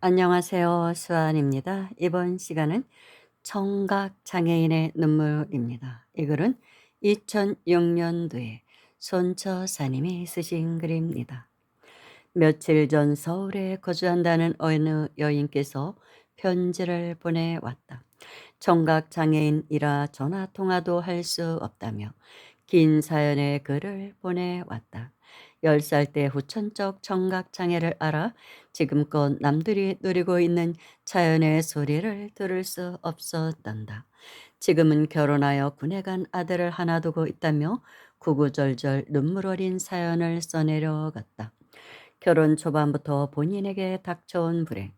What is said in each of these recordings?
안녕하세요. 수아입니다. 이번 시간은 청각 장애인의 눈물입니다. 이 글은 2006년도에 손처사님이 쓰신 글입니다. 며칠 전 서울에 거주한다는 어느 여인께서 편지를 보내왔다. 청각 장애인이라 전화 통화도 할 수 없다며 긴 사연의 글을 보내왔다. 10살 때 후천적 청각 장애를 알아 지금껏 남들이 누리고 있는 자연의 소리를 들을 수 없었단다. 지금은 결혼하여 군에 간 아들을 하나 두고 있다며 구구절절 눈물 어린 사연을 써내려갔다. 결혼 초반부터 본인에게 닥쳐온 불행,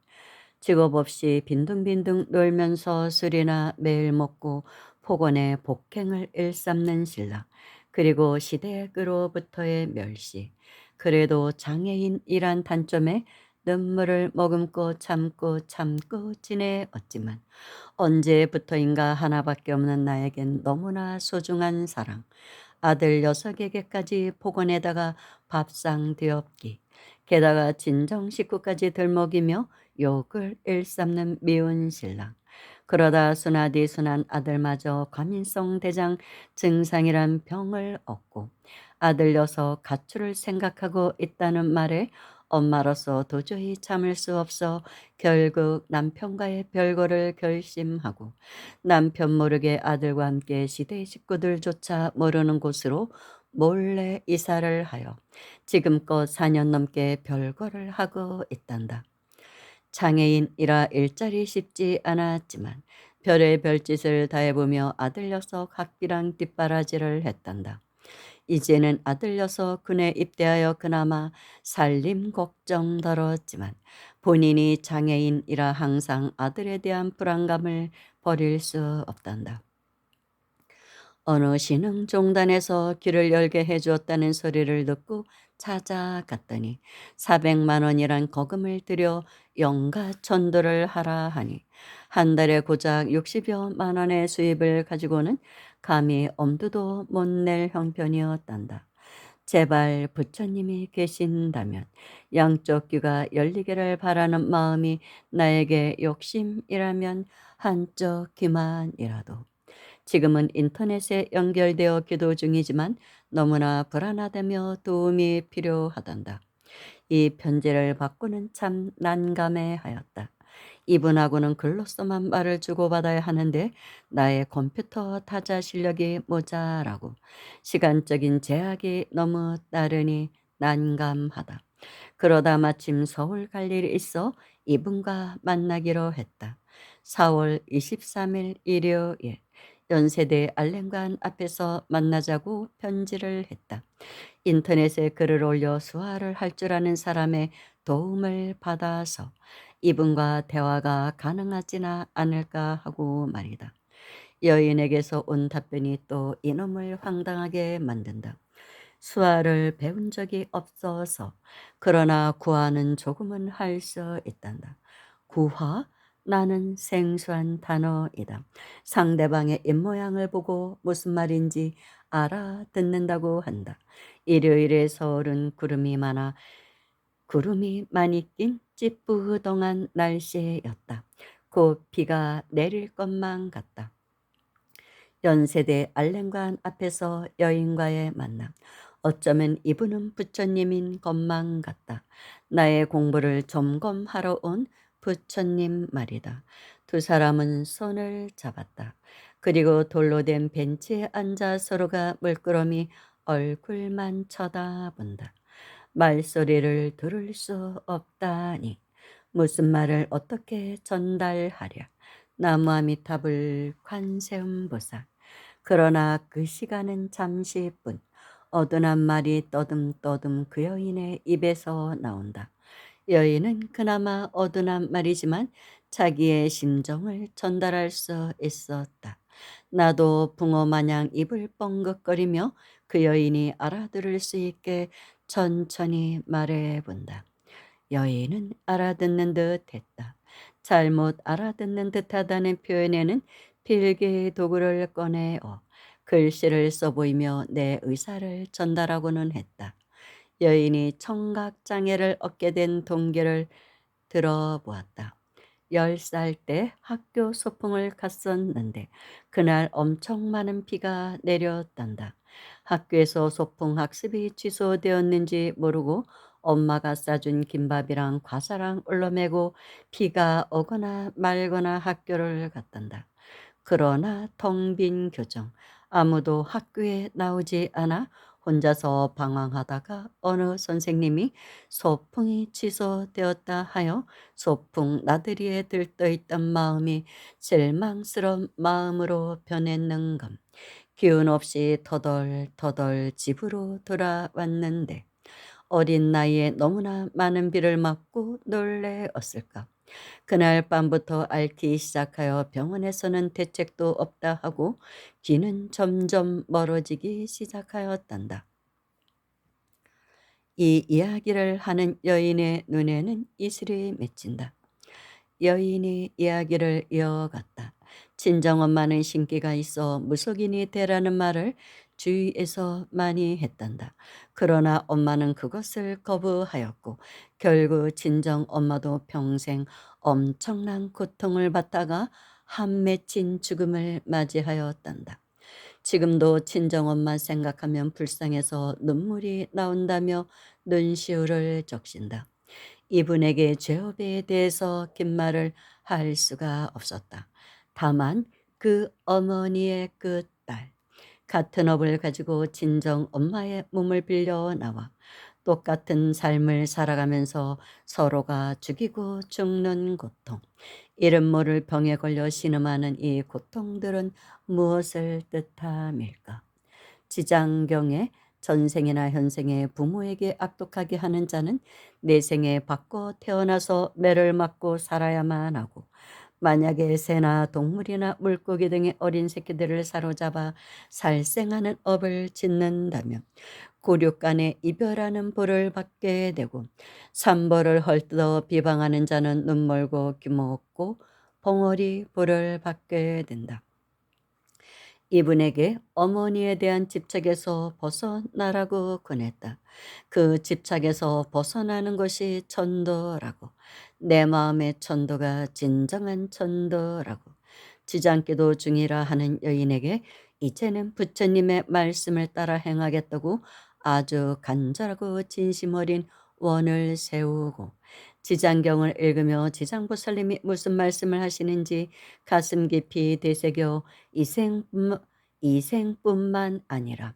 직업 없이 빈둥빈둥 놀면서 술이나 매일 먹고 폭언의 복행을 일삼는 신랑, 그리고 시댁으로부터의 멸시, 그래도 장애인이란 단점에 눈물을 머금고 참고 지내었지만 언제부터인가 하나밖에 없는 나에겐 너무나 소중한 사랑, 아들 녀석에게까지 폭언에다가 밥상 뒤엎기, 게다가 친정 식구까지 들먹이며 욕을 일삼는 미운 신랑. 그러다 순하디순한 아들마저 과민성 대장 증상이란 병을 얻고 아들 녀석 가출을 생각하고 있다는 말에 엄마로서 도저히 참을 수 없어 결국 남편과의 별거를 결심하고 남편 모르게 아들과 함께 시대 식구들조차 모르는 곳으로 몰래 이사를 하여 지금껏 4년 넘게 별거를 하고 있단다. 장애인이라 일자리 쉽지 않았지만 별의 별짓을 다해보며 아들 녀석 학비랑 뒷바라지를 했단다. 이제는 아들 녀석 군에 입대하여 그나마 살림 걱정 덜었지만 본인이 장애인이라 항상 아들에 대한 불안감을 버릴 수 없단다. 어느 신흥종단에서 길을 열게 해주었다는 소리를 듣고 찾아갔더니 400만 원이란 거금을 들여 영가 천도를 하라 하니 한 달에 고작 60여만 원의 수입을 가지고는 감히 엄두도 못 낼 형편이었단다. 제발 부처님이 계신다면 양쪽 귀가 열리기를 바라는 마음이 나에게 욕심이라면 한쪽 귀만이라도. 지금은 인터넷에 연결되어 기도 중이지만 너무나 불안하다며 도움이 필요하단다. 이 편지를 받고는 참 난감해하였다. 이분하고는 글로서만 말을 주고받아야 하는데 나의 컴퓨터 타자 실력이 모자라고 시간적인 제약이 너무 따르니 난감하다. 그러다 마침 서울 갈 일이 있어 이분과 만나기로 했다. 4월 23일 일요일 연세대 알렌관 앞에서 만나자고 편지를 했다. 인터넷에 글을 올려 수화를 할 줄 아는 사람의 도움을 받아서 이분과 대화가 가능하지나 않을까 하고 말이다. 여인에게서 온 답변이 또 이놈을 황당하게 만든다. 수화를 배운 적이 없어서 그러나 구화는 조금은 할 수 있단다. 구화? 나는 생소한 단어이다. 상대방의 입모양을 보고 무슨 말인지 알아듣는다고 한다. 일요일에 서울은 구름이 많이 낀 찌뿌둥한 날씨였다. 곧 비가 내릴 것만 같다. 연세대 알렌관 앞에서 여인과의 만남. 어쩌면 이분은 부처님인 것만 같다. 나의 공부를 점검하러 온 부처님 말이다. 두 사람은 손을 잡았다. 그리고 돌로 된 벤치에 앉아 서로가 물끄러미 얼굴만 쳐다본다. 말소리를 들을 수 없다니. 무슨 말을 어떻게 전달하랴. 나무아미타불 관세음보살. 그러나 그 시간은 잠시뿐. 어둔한 말이 떠듬떠듬 그 여인의 입에서 나온다. 여인은 그나마 어둔한 말이지만 자기의 심정을 전달할 수 있었다. 나도 붕어 마냥 입을 뻥긋거리며 그 여인이 알아들을 수 있게 천천히 말해본다. 여인은 알아듣는 듯 했다. 잘못 알아듣는 듯하다는 표현에는 필기의 도구를 꺼내어 글씨를 써보이며 내 의사를 전달하고는 했다. 여인이 청각장애를 얻게 된 동기를 들어보았다. 10살 때 학교 소풍을 갔었는데 그날 엄청 많은 비가 내렸단다. 학교에서 소풍 학습이 취소되었는지 모르고 엄마가 싸준 김밥이랑 과자랑 올라매고 비가 오거나 말거나 학교를 갔단다. 그러나 텅 빈 교정, 아무도 학교에 나오지 않아 혼자서 방황하다가 어느 선생님이 소풍이 취소되었다 하여 소풍 나들이에 들떠있던 마음이 실망스러운 마음으로 변했는감. 기운 없이 터덜터덜 집으로 돌아왔는데 어린 나이에 너무나 많은 비를 맞고 놀래었을까. 그날 밤부터 앓기 시작하여 병원에서는 대책도 없다 하고 귀는 점점 멀어지기 시작하였단다. 이 이야기를 하는 여인의 눈에는 이슬이 맺힌다. 여인이 이야기를 이어갔다. 친정엄마는 신기가 있어 무속인이 되라는 말을 주위에서 많이 했단다. 그러나 엄마는 그것을 거부하였고 결국 친정엄마도 평생 엄청난 고통을 받다가 한 맺힌 죽음을 맞이하였단다. 지금도 친정엄마 생각하면 불쌍해서 눈물이 나온다며 눈시울을 적신다. 이분에게 죄업에 대해서 긴 말을 할 수가 없었다. 다만 그 어머니의 그 딸, 같은 업을 가지고 친정 엄마의 몸을 빌려 나와 똑같은 삶을 살아가면서 서로가 죽이고 죽는 고통, 이름 모를 병에 걸려 신음하는 이 고통들은 무엇을 뜻함일까? 지장경에 전생이나 현생에 부모에게 악독하게 하는 자는 내생에 바꿔 태어나서 매를 맞고 살아야만 하고, 만약에 새나 동물이나 물고기 등의 어린 새끼들을 사로잡아 살생하는 업을 짓는다면 굴육간에 이별하는 벌을 받게 되고, 삼벌을 헐뜯어 비방하는 자는 눈멀고 귀먹고 벙어리 벌을 받게 된다. 이분에게 어머니에 대한 집착에서 벗어나라고 권했다. 그 집착에서 벗어나는 것이 천도라고. 내 마음의 천도가 진정한 천도라고. 지장기도 중이라 하는 여인에게 이제는 부처님의 말씀을 따라 행하겠다고 아주 간절하고 진심 어린 원을 세우고, 지장경을 읽으며 지장보살님이 무슨 말씀을 하시는지 가슴 깊이 되새겨 이생뿐만 아니라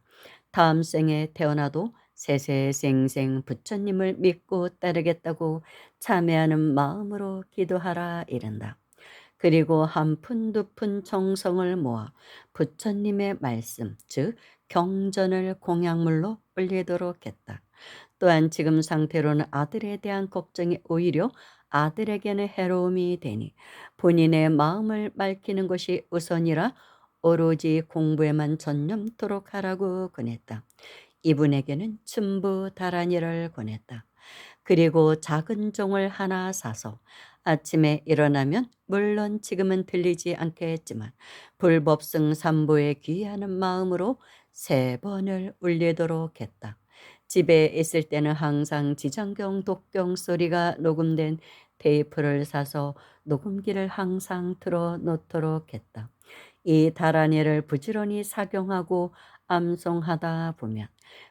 다음 생에 태어나도 세세생생 부처님을 믿고 따르겠다고 참회하는 마음으로 기도하라 이른다. 그리고 한 푼 두 푼 정성을 모아 부처님의 말씀, 즉 경전을 공약물로 올리도록 했다. 또한 지금 상태로는 아들에 대한 걱정이 오히려 아들에게는 해로움이 되니 본인의 마음을 밝히는 것이 우선이라 오로지 공부에만 전념토록 하라고 권했다. 이분에게는 춘부다란이를 권했다. 그리고 작은 종을 하나 사서 아침에 일어나면, 물론 지금은 들리지 않겠지만 불법승 삼보에 귀하는 마음으로 3번을 울리도록 했다. 집에 있을 때는 항상 지장경 독경 소리가 녹음된 테이프를 사서 녹음기를 항상 틀어 놓도록 했다. 이 다란이를 부지런히 사경하고 암송하다 보면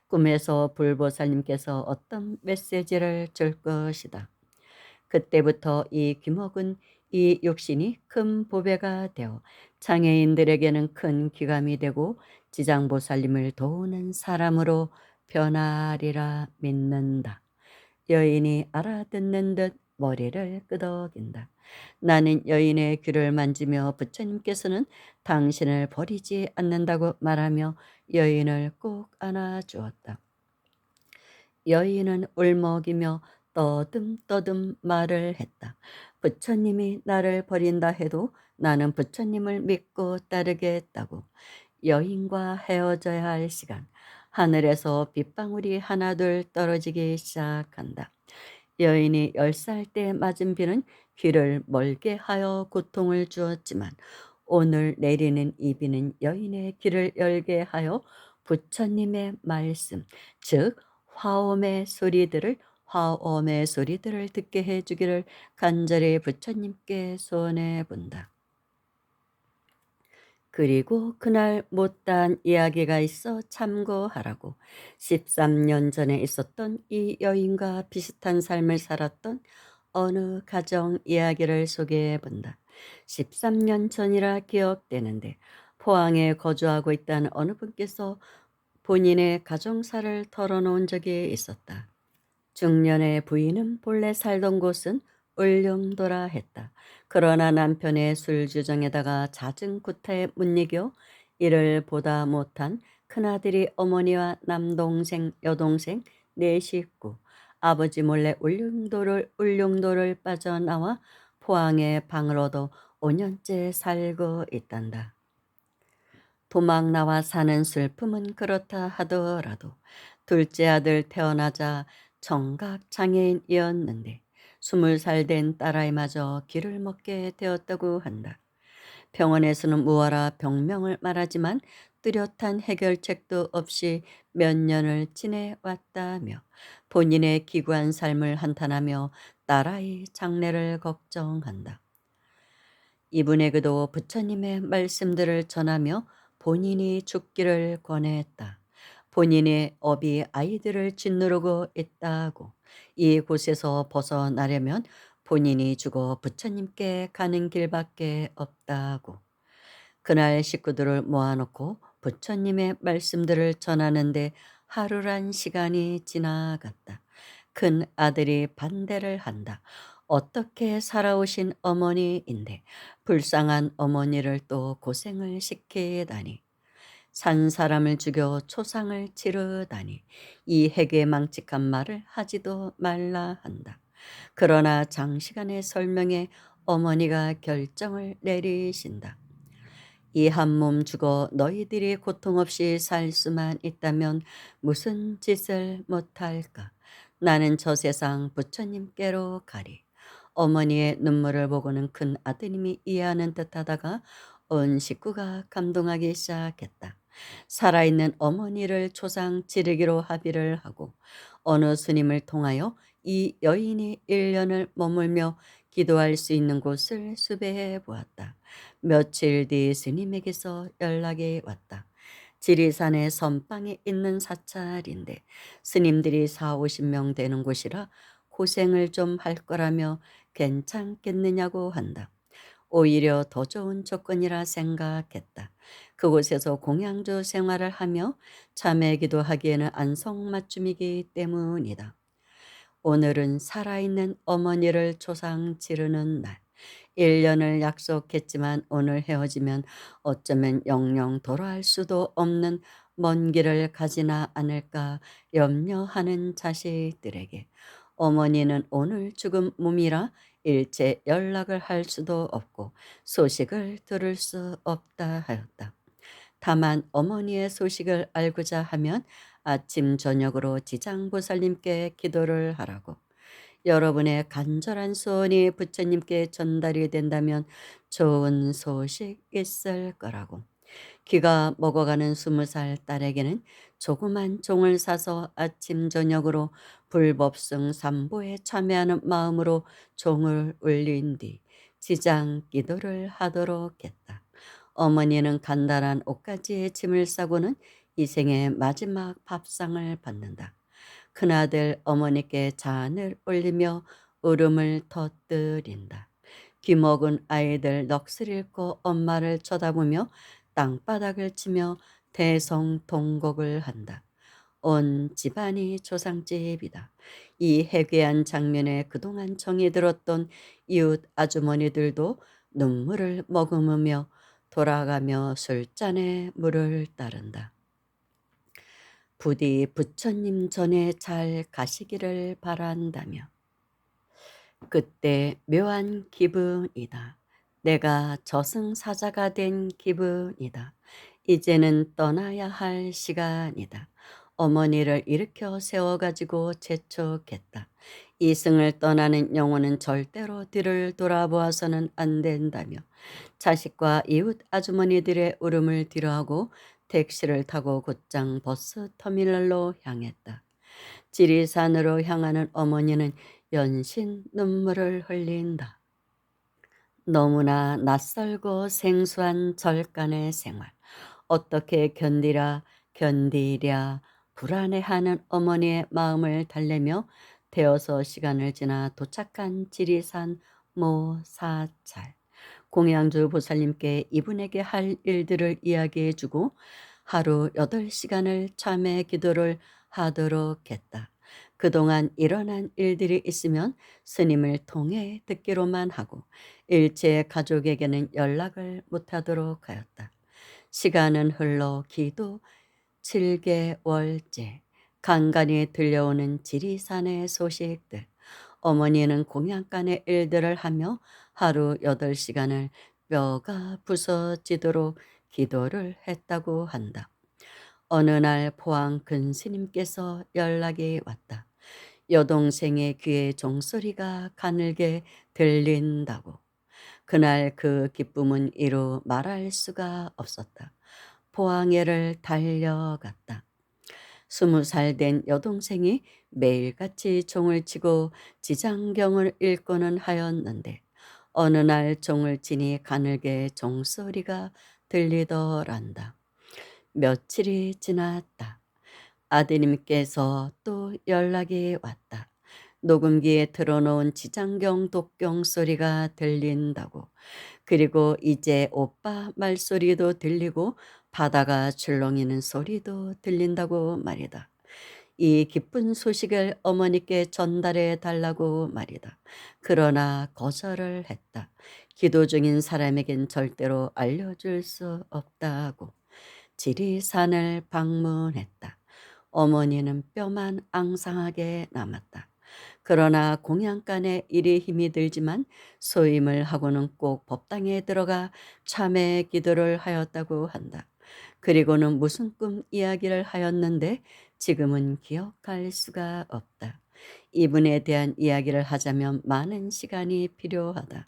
꿈에서 불보살님께서 어떤 메시지를 줄 것이다. 그때부터 이 귀목은 이 육신이 큰 보배가 되어 장애인들에게는 큰 귀감이 되고 지장보살님을 도우는 사람으로 변하리라 믿는다. 여인이 알아듣는 듯 머리를 끄덕인다. 나는 여인의 귀를 만지며 부처님께서는 당신을 버리지 않는다고 말하며 여인을 꼭 안아주었다. 여인은 울먹이며 떠듬떠듬 말을 했다. 부처님이 나를 버린다 해도 나는 부처님을 믿고 따르겠다고. 여인과 헤어져야 할 시간. 하늘에서 빗방울이 하나둘 떨어지기 시작한다. 여인이 10살 때 맞은 비는 귀를 멀게 하여 고통을 주었지만 오늘 내리는 이 비는 여인의 귀를 열게 하여 부처님의 말씀, 즉 화엄의 소리들을 화엄의 소리들을 듣게 해주기를 간절히 부처님께 소원해 본다. 그리고 그날 못다한 이야기가 있어 참고하라고. 13년 전에 있었던 이 여인과 비슷한 삶을 살았던 어느 가정 이야기를 소개해 본다. 13년 전이라 기억되는데 포항에 거주하고 있다는 어느 분께서 본인의 가정사를 털어놓은 적이 있었다. 중년의 부인은 본래 살던 곳은 울릉도라 했다. 그러나 남편의 술주정에다가 잦은 구타에 못 이겨 이를 보다 못한 큰아들이 어머니와 남동생, 여동생, 네 식구, 아버지 몰래 울릉도를 빠져나와 포항에 방을 얻어 5년째 살고 있단다. 도망 나와 사는 슬픔은 그렇다 하더라도 둘째 아들 태어나자 청각 장애인이었는데 20살 된 딸아이마저 길을 먹게 되었다고 한다. 병원에서는 무어라 병명을 말하지만 뚜렷한 해결책도 없이 몇 년을 지내왔다며 본인의 기구한 삶을 한탄하며 딸아이 장래를 걱정한다. 이분에게도 부처님의 말씀들을 전하며 본인이 죽기를 권했다. 본인의 업이 아이들을 짓누르고 있다고. 이곳에서 벗어나려면 본인이 죽어 부처님께 가는 길밖에 없다고. 그날 식구들을 모아놓고 부처님의 말씀들을 전하는데 하루란 시간이 지나갔다. 큰 아들이 반대를 한다. 어떻게 살아오신 어머니인데 불쌍한 어머니를 또 고생을 시키다니. 산 사람을 죽여 초상을 치르다니. 이 해괴망측한 말을 하지도 말라 한다. 그러나 장시간의 설명에 어머니가 결정을 내리신다. 이 한 몸 죽어 너희들이 고통 없이 살 수만 있다면 무슨 짓을 못할까? 나는 저 세상 부처님께로 가리. 어머니의 눈물을 보고는 큰 아드님이 이해하는 듯하다가 온 식구가 감동하기 시작했다. 살아있는 어머니를 초상 지르기로 합의를 하고 어느 스님을 통하여 이 여인이 1년을 머물며 기도할 수 있는 곳을 수배해 보았다. 며칠 뒤 스님에게서 연락이 왔다. 지리산의 선방에 있는 사찰인데 스님들이 4, 50명 되는 곳이라 고생을 좀 할 거라며 괜찮겠느냐고 한다. 오히려 더 좋은 조건이라 생각했다. 그곳에서 공양주 생활을 하며 참회 기도하기에는 안성맞춤이기 때문이다. 오늘은 살아있는 어머니를 초상 지르는 날. 1년을 약속했지만 오늘 헤어지면 어쩌면 영영 돌아올 수도 없는 먼 길을 가지나 않을까 염려하는 자식들에게 어머니는 오늘 죽은 몸이라 일체 연락을 할 수도 없고 소식을 들을 수 없다 하였다. 다만 어머니의 소식을 알고자 하면 아침 저녁으로 지장보살님께 기도를 하라고. 여러분의 간절한 소원이 부처님께 전달이 된다면 좋은 소식 있을 거라고. 기가 먹어가는 20살 딸에게는 조그만 종을 사서 아침 저녁으로 불법승 삼보에 참여하는 마음으로 종을 울린 뒤 지장 기도를 하도록 했다. 어머니는 간단한 옷가지에 짐을 싸고는 이 생의 마지막 밥상을 받는다. 큰아들 어머니께 잔을 올리며 울음을 터뜨린다. 귀먹은 아이들 넋을 잃고 엄마를 쳐다보며 땅바닥을 치며 대성통곡을 한다. 온 집안이 조상집이다. 이 해괴한 장면에 그동안 정이 들었던 이웃 아주머니들도 눈물을 머금으며 돌아가며 술잔에 물을 따른다. 부디 부처님 전에 잘 가시기를 바란다며. 그때 묘한 기분이다. 내가 저승사자가 된 기분이다. 이제는 떠나야 할 시간이다. 어머니를 일으켜 세워가지고 재촉했다. 이승을 떠나는 영혼은 절대로 뒤를 돌아보아서는 안 된다며 자식과 이웃 아주머니들의 울음을 뒤로하고 택시를 타고 곧장 버스 터미널로 향했다. 지리산으로 향하는 어머니는 연신 눈물을 흘린다. 너무나 낯설고 생소한 절간의 생활. 어떻게 견디랴 불안해하는 어머니의 마음을 달래며 대여섯 시간을 지나 도착한 지리산 모 사찰. 공양주 보살님께 이분에게 할 일들을 이야기해 주고 하루 8시간을 참회 기도를 하도록 했다. 그동안 일어난 일들이 있으면 스님을 통해 듣기로만 하고 일체 가족에게는 연락을 못하도록 하였다. 시간은 흘러 기도 7개월째 간간히 들려오는 지리산의 소식들. 어머니는 공양간의 일들을 하며 하루 8시간을 뼈가 부서지도록 기도를 했다고 한다. 어느 날 포항 근스님께서 연락이 왔다. 여동생의 귀에 종소리가 가늘게 들린다고. 그날 그 기쁨은 이루 말할 수가 없었다. 포항에를 달려갔다. 20살 된 여동생이 매일같이 종을 치고 지장경을 읽고는 하였는데 어느 날 종을 치니 가늘게 종소리가 들리더란다. 며칠이 지났다. 아드님께서 또 연락이 왔다. 녹음기에 틀어놓은 지장경 독경 소리가 들린다고. 그리고 이제 오빠 말소리도 들리고 바다가 출렁이는 소리도 들린다고 말이다. 이 기쁜 소식을 어머니께 전달해 달라고 말이다. 그러나 거절을 했다. 기도 중인 사람에겐 절대로 알려줄 수 없다고. 지리산을 방문했다. 어머니는 뼈만 앙상하게 남았다. 그러나 공양간에 일이 힘이 들지만 소임을 하고는 꼭 법당에 들어가 참회 기도를 하였다고 한다. 그리고는 무슨 꿈 이야기를 하였는데 지금은 기억할 수가 없다. 이분에 대한 이야기를 하자면 많은 시간이 필요하다.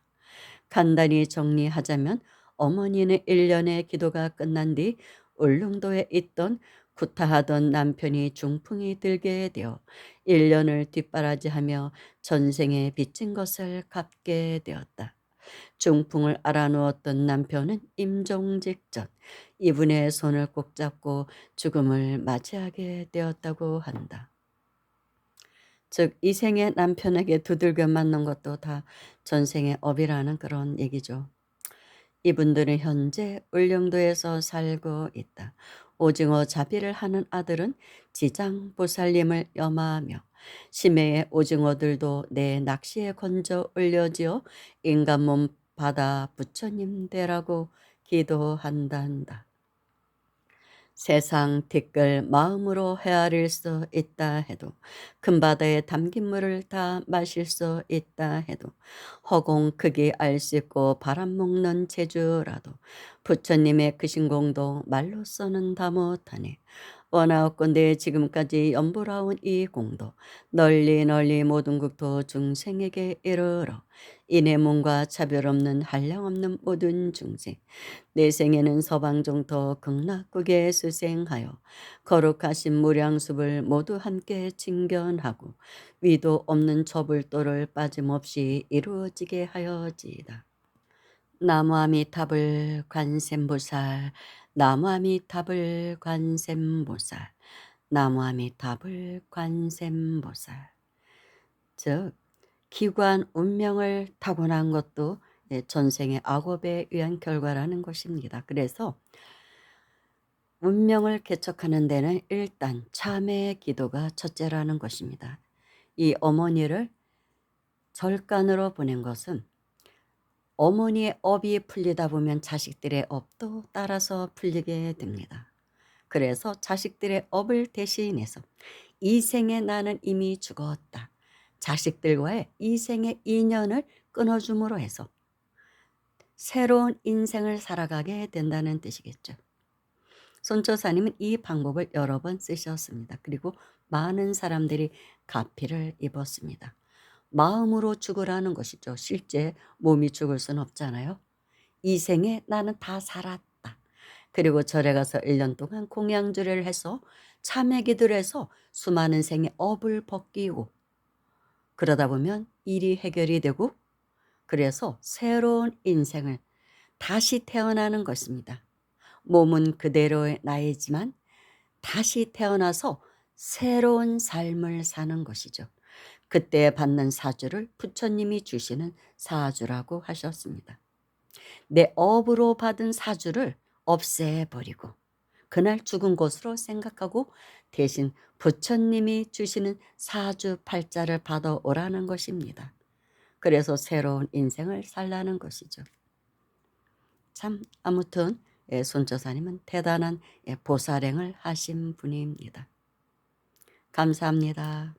간단히 정리하자면 어머니는 1년의 기도가 끝난 뒤 울릉도에 있던 구타하던 남편이 중풍이 들게 되어 1년을 뒷바라지하며 전생에 빚진 것을 갚게 되었다. 중풍을 알아누었던 남편은 임종 직전 이분의 손을 꼭 잡고 죽음을 맞이하게 되었다고 한다. 즉 이 생의 남편에게 두들겨 맞는 것도 다 전생의 업이라는 그런 얘기죠. 이분들은 현재 울릉도에서 살고 있다. 오징어 잡이를 하는 아들은 지장보살님을 염하며 심해의 오징어들도 내 낚시에 건져 올려지어 인간 몸 받아 부처님 되라고 기도한단다. 세상 티끌 마음으로 헤아릴 수 있다 해도 큰 바다에 담긴 물을 다 마실 수 있다 해도 허공 크기 알 수 있고 바람 먹는 재주라도 부처님의 크신 공도 말로서는 다 못하네. 원하옵건대 지금까지 연보라온 이 공도 널리 널리 모든 국토 중생에게 이르러 이내 몸과 차별 없는 한량없는 모든 중생 내 생에는 서방종토 극락국에 수생하여 거룩하신 무량숲을 모두 함께 진견하고 위도 없는 저불도를 빠짐없이 이루어지게 하여지이다. 나무아미타불 관세음보살, 나무아미타불 관세음보살, 나무아미타불 관세음보살. 즉 기관 운명을 타고난 것도 전생의 악업에 의한 결과라는 것입니다. 그래서 운명을 개척하는 데는 일단 참회 기도가 첫째라는 것입니다. 이 어머니를 절간으로 보낸 것은 어머니의 업이 풀리다 보면 자식들의 업도 따라서 풀리게 됩니다. 그래서 자식들의 업을 대신해서 이 생에 나는 이미 죽었다. 자식들과의 이 생의 인연을 끊어줌으로 해서 새로운 인생을 살아가게 된다는 뜻이겠죠. 손초사님은 이 방법을 여러 번 쓰셨습니다. 그리고 많은 사람들이 가피를 입었습니다. 마음으로 죽으라는 것이죠. 실제 몸이 죽을 수는 없잖아요. 이 생에 나는 다 살았다. 그리고 절에 가서 1년 동안 공양주례를 해서 참회 기도를 해서 수많은 생의 업을 벗기고 그러다 보면 일이 해결이 되고 그래서 새로운 인생을 다시 태어나는 것입니다. 몸은 그대로의 나이지만 다시 태어나서 새로운 삶을 사는 것이죠. 그때 받는 사주를 부처님이 주시는 사주라고 하셨습니다. 내 업으로 받은 사주를 없애버리고 그날 죽은 것으로 생각하고 대신 부처님이 주시는 사주 팔자를 받아오라는 것입니다. 그래서 새로운 인생을 살라는 것이죠. 참 아무튼 손조사님은 대단한 보살행을 하신 분입니다. 감사합니다.